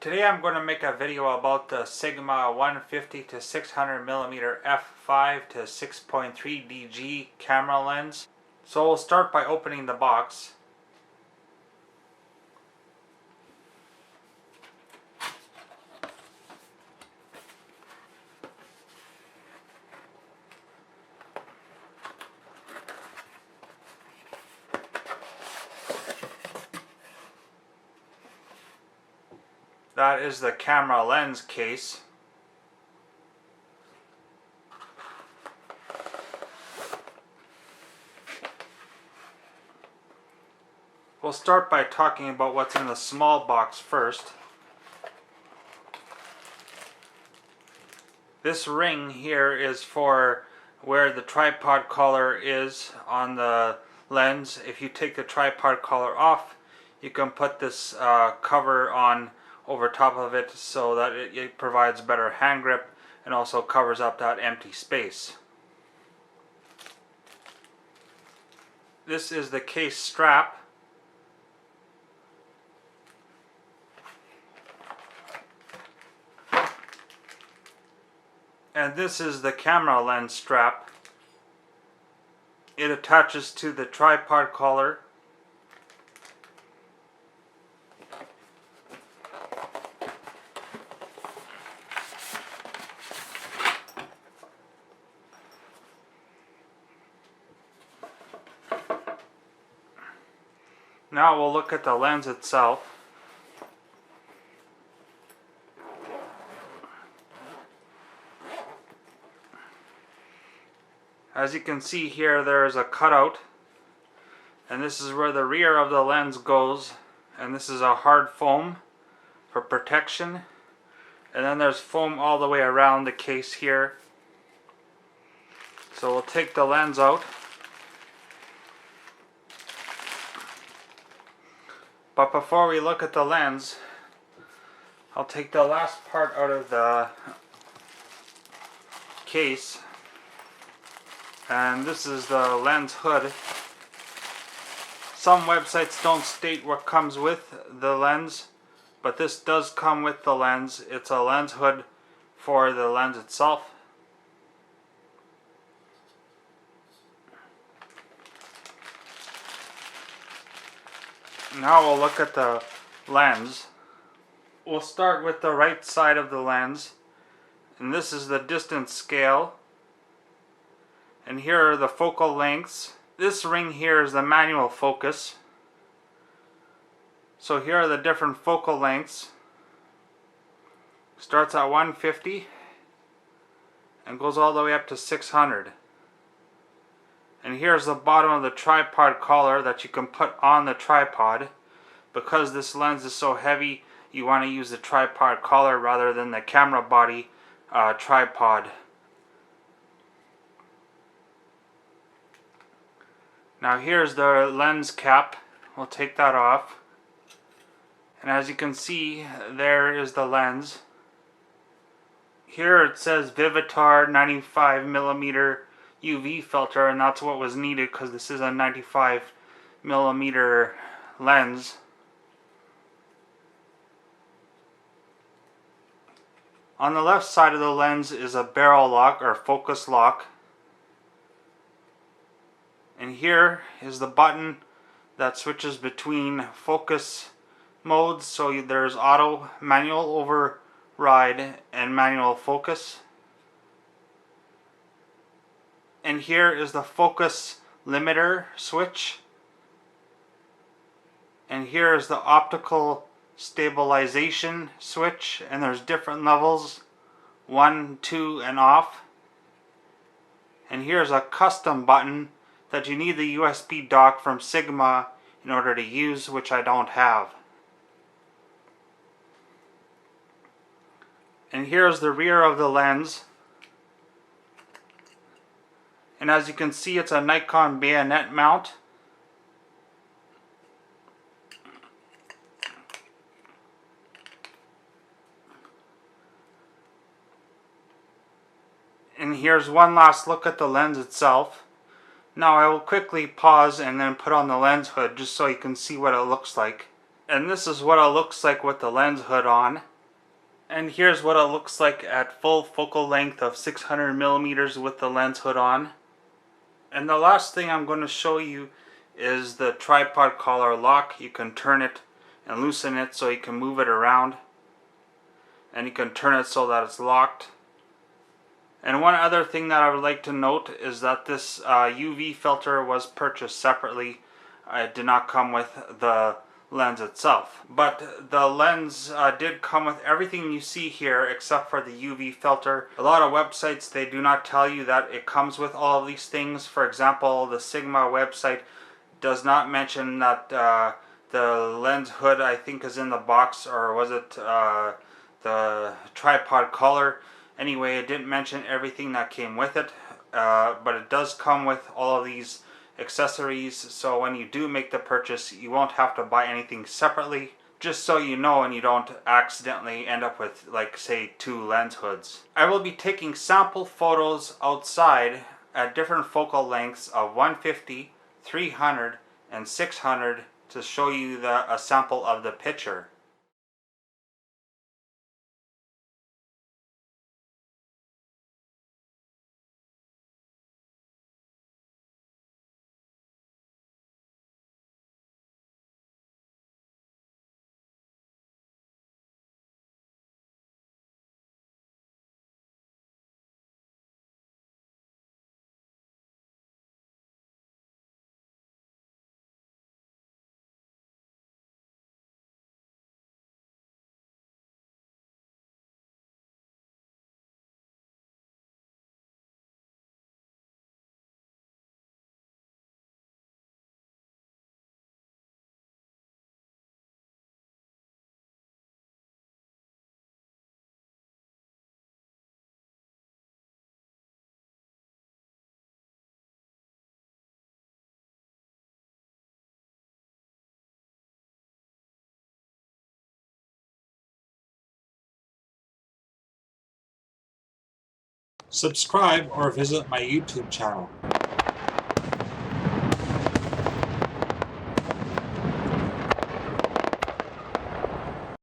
Today I'm going to make a video about the Sigma 150 to 600mm f5 to 6.3 DG camera lens. So we'll start by opening the box. That is the camera lens case. We'll start by talking about what's in the small box first. This ring here is for where the tripod collar is on the lens. If you take the tripod collar off, you can put this cover on over top of it so that it provides better hand grip and also covers up that empty space. This is the case strap. And this is the camera lens strap. It attaches to the tripod collar. Now we'll look at the lens itself. As you can see here, there is a cutout, and this is where the rear of the lens goes, and this is a hard foam for protection, and then there's foam all the way around the case here. So we'll take the lens out. But before we look at the lens, I'll take the last part out of the case. And this is the lens hood. Some websites don't state what comes with the lens, but this does come with the lens. It's a lens hood for the lens itself. Now we'll look at the lens. We'll start with the right side of the lens, and this is the distance scale. And here are the focal lengths. This ring here is the manual focus. So here are the different focal lengths. Starts at 150 and goes all the way up to 600. And here's the bottom of the tripod collar that you can put on the tripod. Because this lens is so heavy, you want to use the tripod collar rather than the camera body tripod. Now here's the lens cap. We'll take that off. And as you can see, there is the lens. Here it says Vivitar 95mm UV filter, and that's what was needed because this is a 95mm lens. On the left side of the lens is a barrel lock or focus lock. And here is the button that switches between focus modes. So there's auto, manual override, and manual focus. And here is the focus limiter switch. And here is the optical stabilization switch. And there's different levels, 1, 2, and off. And here's a custom button that you need the USB dock from Sigma in order to use, which I don't have. And here's the rear of the lens. And as you can see, it's a Nikon bayonet mount. And here's one last look at the lens itself. Now I will quickly pause and then put on the lens hood just so you can see what it looks like. And this is what it looks like with the lens hood on. And here's what it looks like at full focal length of 600 millimeters with the lens hood on. And the last thing I'm going to show you is the tripod collar lock. You can turn it and loosen it so you can move it around, and you can turn it so that it's locked. And one other thing that I would like to note is that this UV filter was purchased separately. It did not come with the lens itself. But the lens did come with everything you see here except for the UV filter. A lot of websites, they do not tell you that it comes with all of these things. For example, the Sigma website does not mention that the lens hood, I think, is in the box, or was it the tripod collar? Anyway, it didn't mention everything that came with it, but it does come with all of these accessories, so when you do make the purchase, you won't have to buy anything separately, just so you know and you don't accidentally end up with, like, say, 2 lens hoods. I will be taking sample photos outside at different focal lengths of 150, 300, and 600 to show you a sample of the picture. Subscribe or visit my YouTube channel.